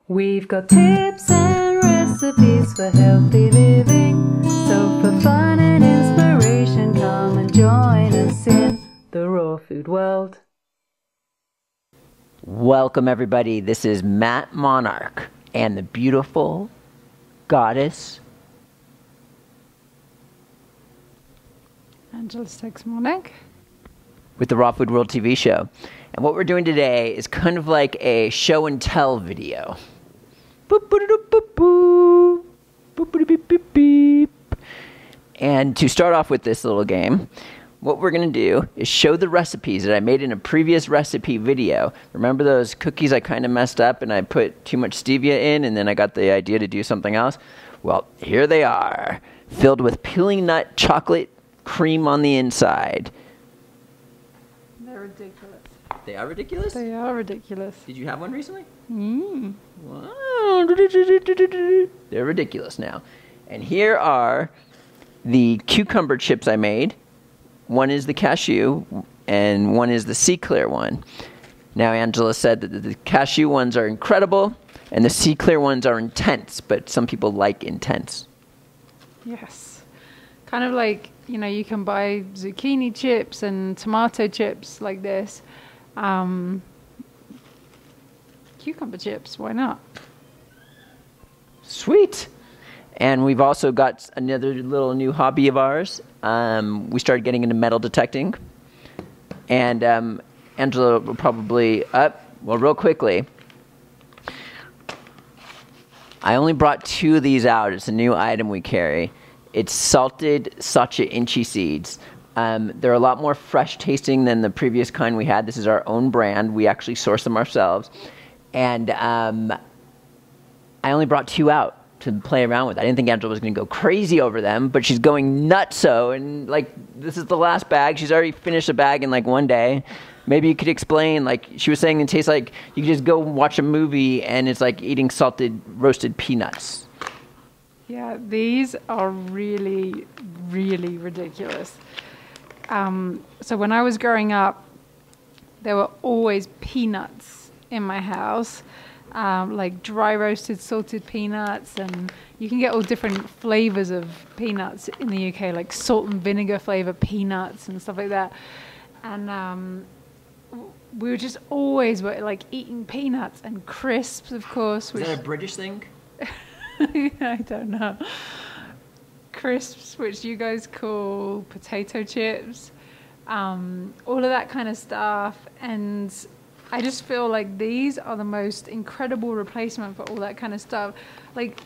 We've got tips and recipes for healthy living. So for fun and inspiration, come and join us in the raw food world. Welcome everybody, this is Matt Monarch and the beautiful goddess Angela Stokes-Monarch with the Raw Food World TV show. And what we're doing today is kind of like a show and tell video. Boop-a-doop-boop-boop. Boop-a-doop-boop-boop. And to start off with this little game, what we're going to do is show the recipes that I made in a previous recipe video. Remember those cookies I kind of messed up and I put too much stevia in and then I got the idea to do something else? Well, here they are, filled with peeling nut chocolate cream on the inside. They're ridiculous. They are ridiculous? They are ridiculous. Did you have one recently? Mm. Wow. They're ridiculous now. And here are the cucumber chips I made. One is the cashew, and one is the sea clear one. Now, Angela said that the cashew ones are incredible, and the sea clear ones are intense, but some people like intense. Yes. Kind of like, you know, you can buy zucchini chips and tomato chips like this. Cucumber chips, why not? Sweet. And we've also got another little new hobby of ours. We started getting into metal detecting. And Angela will probably, real quickly, I only brought two of these out. It's a new item we carry. It's salted sacha inchi seeds. They're a lot more fresh tasting than the previous kind we had. This is our own brand. We actually source them ourselves. And I only brought two out to play around with. I didn't think Angela was going to go crazy over them, but she's going nutso. And like, this is the last bag. She's already finished a bag in like one day. Maybe you could explain, like she was saying, it tastes like you could just go watch a movie and it's like eating salted roasted peanuts. Yeah, these are really, really ridiculous. So when I was growing up, there were always peanuts in my house, like dry roasted salted peanuts, and you can get all different flavors of peanuts in the UK, like salt and vinegar flavor peanuts and stuff like that. And we were just always like eating peanuts and crisps, of course. Is that a British thing? I don't know. Crisps, which you guys call potato chips, all of that kind of stuff. And I just feel like these are the most incredible replacement for all that kind of stuff. Like,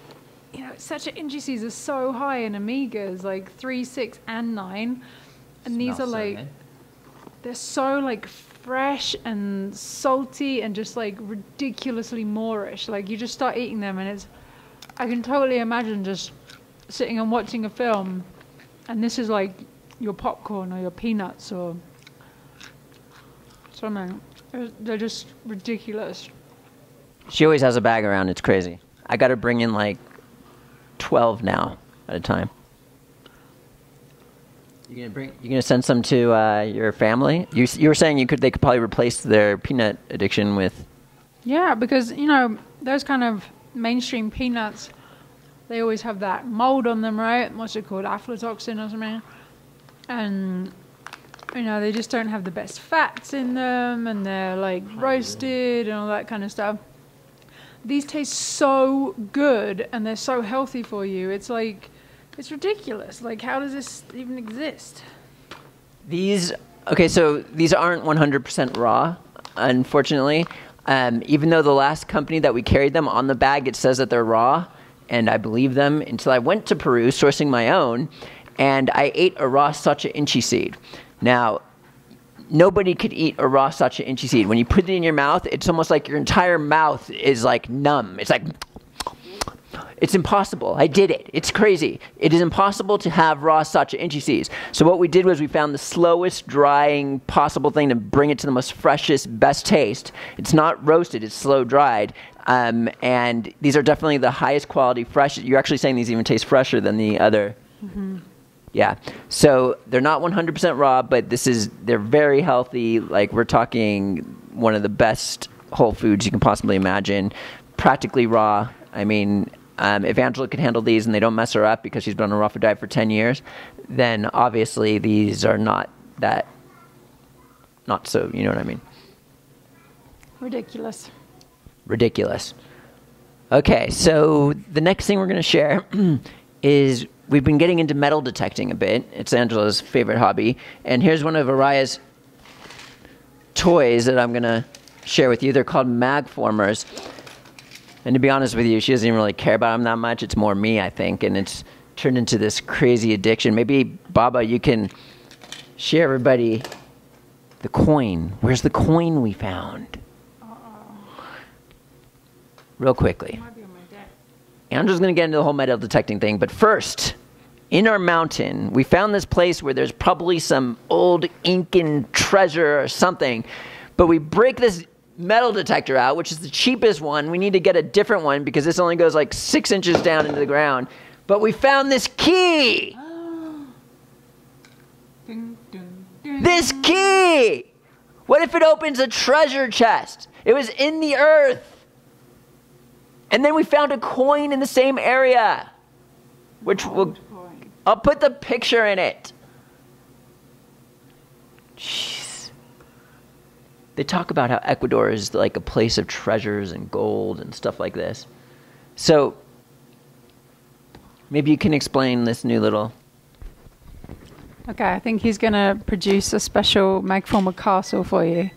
you know, sacha inchi seeds are so high in omegas, like 3, 6, and 9. And these are like, they're so like fresh and salty and just like ridiculously moreish. Like you just start eating them and it's, I can totally imagine just sitting and watching a film and this is like your popcorn or your peanuts or something. They're just ridiculous. She always has a bag around. It's crazy. I got to bring in like 12 now at a time. You're gonna send some to your family? You were saying they could probably replace their peanut addiction with. Yeah, because you know those kind of mainstream peanuts, they always have that mold on them, right? What's it called, aflatoxin or something? And you know, they just don't have the best fats in them, and they're like roasted and all that kind of stuff. These taste so good, and they're so healthy for you. It's like, it's ridiculous. Like, how does this even exist? Okay, so these aren't 100% raw, unfortunately. Even though the last company that we carried them on the bag, it says that they're raw, and I believe them until I went to Peru sourcing my own, and I ate a raw sacha inchi seed. Now, nobody could eat a raw sacha inchi seed. When you put it in your mouth, it's almost like your entire mouth is like numb. It's like, it's impossible. I did it. It's crazy. It is impossible to have raw sacha inchi seeds. So what we did was we found the slowest drying possible thing to bring it to the most freshest, best taste. It's not roasted. It's slow dried. And these are definitely the highest quality fresh. You're actually saying these even taste fresher than the other. Mm-hmm. Yeah, so they're not 100% raw, but they're very healthy. Like, we're talking one of the best whole foods you can possibly imagine. practically raw. I mean, if Angela can handle these and they don't mess her up because she's been on a raw food diet for 10 years, then obviously these are not so, you know what I mean? Ridiculous. Ridiculous. Okay, so the next thing we're going to share is we've been getting into metal detecting a bit. It's Angela's favorite hobby. And here's one of Araya's toys that I'm going to share with you. They're called mag formers. And to be honest with you, she doesn't even really care about them that much. It's more me, I think. And it's turned into this crazy addiction. Maybe, Baba, you can share everybody the coin. Where's the coin we found? Real quickly. Andrew's going to get into the whole metal detecting thing, but first, in our mountain, we found this place where there's probably some old Incan treasure or something, but we break this metal detector out, which is the cheapest one. We need to get a different one because this only goes like 6 inches down into the ground, but we found this key! This key! What if it opens a treasure chest? It was in the earth. And then we found a coin in the same area, which I'll put the picture in it. Jeez. They talk about how Ecuador is like a place of treasures and gold and stuff like this. So maybe you can explain this new little... Okay, I think he's going to produce a special Magformer castle for you.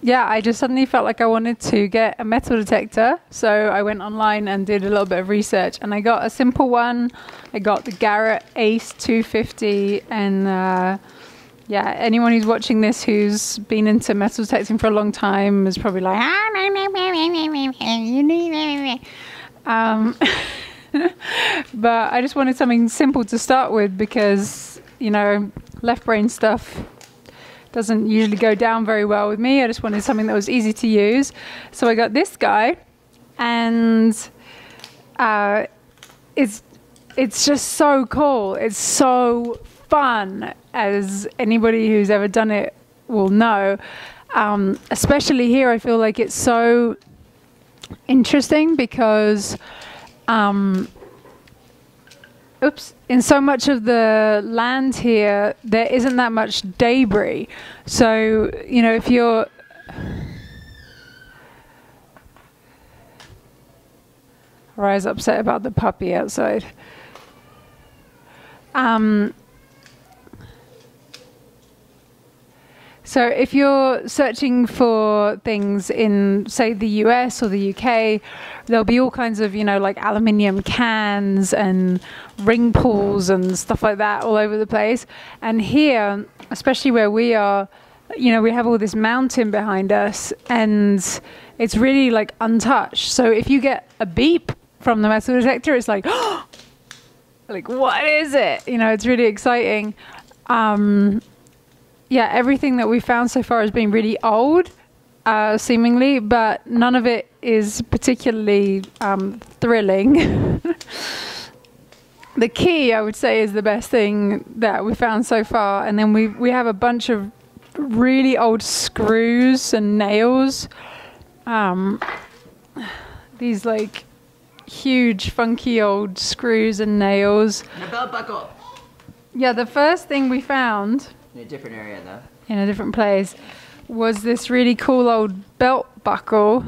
Yeah, I just suddenly felt like I wanted to get a metal detector, so I went online and did a little bit of research, and I got a simple one. I got the Garrett Ace 250, and yeah, anyone who's watching this who's been into metal detecting for a long time is probably like, but I just wanted something simple to start with because, you know, left brain stuff doesn't usually go down very well with me. I just wanted something that was easy to use. So I got this guy, and it's just so cool. It's so fun, as anybody who's ever done it will know. Especially here, I feel like it's so interesting because in so much of the land here, there isn't that much debris. So, you know, if you're... Rai's upset about the puppy outside. So if you're searching for things in, say, the US or the UK, there'll be all kinds of, you know, like aluminium cans and ring pulls and stuff like that all over the place. And here, especially where we are, you know, we have all this mountain behind us, and it's really like untouched. So if you get a beep from the metal detector, it's like, like, what is it? You know, it's really exciting. Yeah, everything that we found so far has been really old, seemingly, but none of it is particularly thrilling. The key, I would say, is the best thing that we found so far, and then we have a bunch of really old screws and nails. These like huge, funky old screws and nails. And a belt buckle. Yeah, the first thing we found... In a different area, though. In a different place, was this really cool old belt buckle,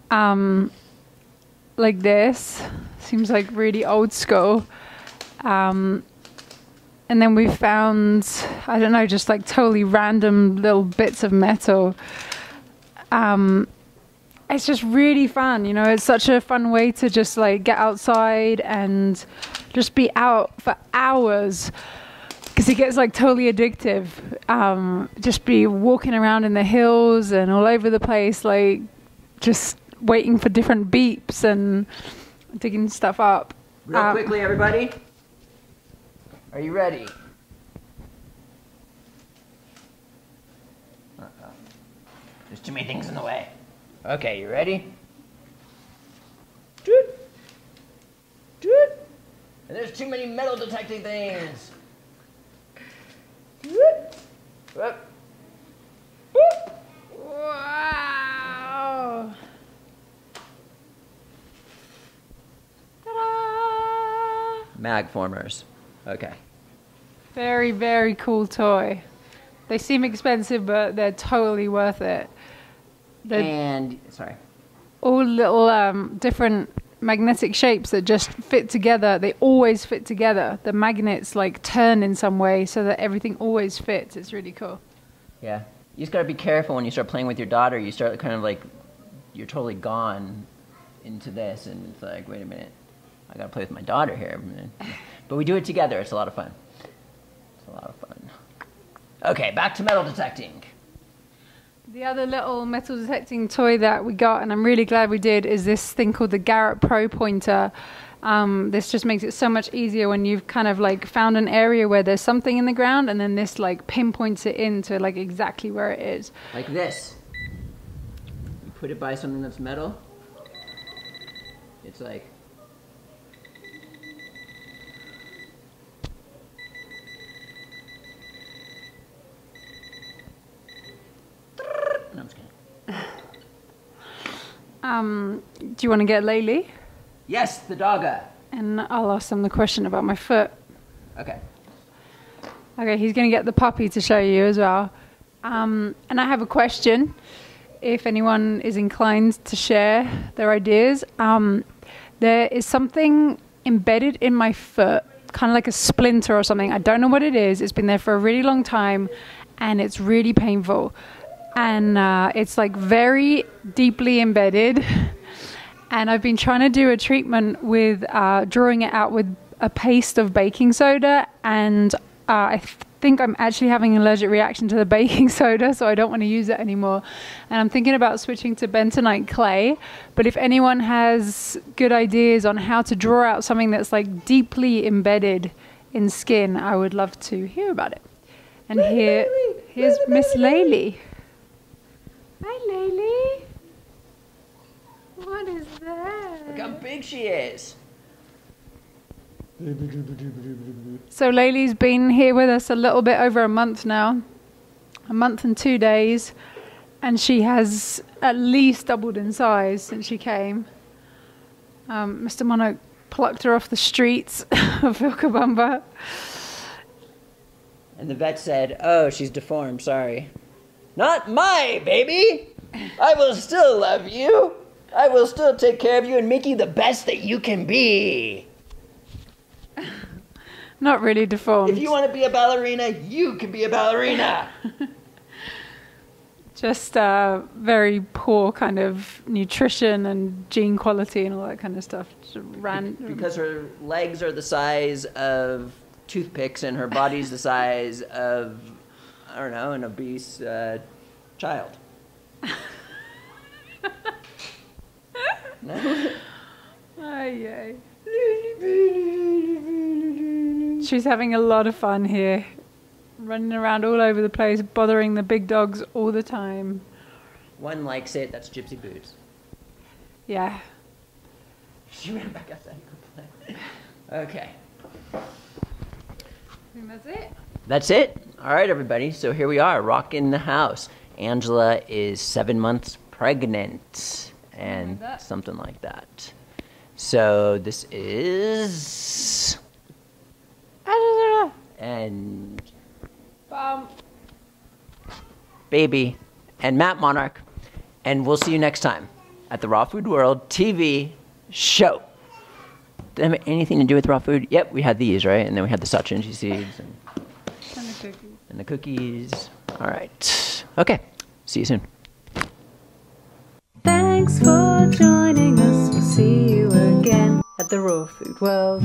like this. Seems like really old school. And then we found, I don't know, just like totally random little bits of metal. It's just really fun, you know. It's such a fun way to just like get outside and just be out for hours. Because it gets like totally addictive. Just be walking around in the hills and all over the place, like just waiting for different beeps and digging stuff up. Real quickly, everybody. Are you ready? There's too many things in the way. Okay, you ready? Doot. Doot. And there's too many metal detecting things. Whoop. Whoop. Whoop. Mag formers. Okay. Very, very cool toy. They seem expensive, but they're totally worth it. They're And, sorry. all little different magnetic shapes that just fit together. They always fit together. The magnets like turn in some way so that everything always fits. It's really cool. Yeah. You just gotta be careful when you start playing with your daughter. You start kind of like, you're totally gone into this, and it's like, wait a minute, I gotta play with my daughter here. But we do it together. It's a lot of fun. It's a lot of fun. Okay, back to metal detecting. The other little metal detecting toy that we got, and I'm really glad we did, is this thing called the Garrett Pro Pointer. This just makes it so much easier when you've kind of like found an area where there's something in the ground, and then this like pinpoints it into like exactly where it is. Like this. You put it by something that's metal. It's like... No, I'm just kidding. Do you want to get Laylee? Yes, the dogga. And I'll ask them the question about my foot. Okay. Okay, he's going to get the puppy to show you as well. And I have a question, if anyone is inclined to share their ideas. There is something embedded in my foot, kind of like a splinter or something. I don't know what it is. It's been there for a really long time, and it's really painful. And it's like very deeply embedded. And I've been trying to do a treatment with drawing it out with a paste of baking soda, and I think I'm actually having an allergic reaction to the baking soda, so I don't want to use it anymore. And I'm thinking about switching to bentonite clay. But if anyone has good ideas on how to draw out something that's like deeply embedded in skin, I would love to hear about it. And here's Miss Laylee. Hi, Laylee. What is that? Look how big she is. So Laylee's been here with us a little bit over a month now. A month and 2 days. And she has at least doubled in size since she came. Mr. Monarch plucked her off the streets of Vilcabamba. And the vet said, oh, she's deformed, sorry. Not my baby! I will still love you. I will still take care of you and make you the best that you can be. Not really deformed. If you want to be a ballerina, you can be a ballerina. Just very poor kind of nutrition and gene quality and all that kind of stuff. Because her legs are the size of toothpicks and her body's the size of, I don't know, an obese child. No? Ay. She's having a lot of fun here. Running around all over the place, bothering the big dogs all the time. One likes it, that's Gypsy Boots. Yeah. She ran back outside to go play. Okay. I think that's it. That's it. All right, everybody. So here we are, rocking the house. Angela is 7 months pregnant and something like that. So this is... and... Baby and Matt Monarch. And we'll see you next time at the Raw Food World TV show. Did it have anything to do with raw food? Yep, we had these, right? And then we had the Sachinji seeds. And the cookies. All right. Okay. See you soon. Thanks for joining us. We'll see you again at the Raw Food World.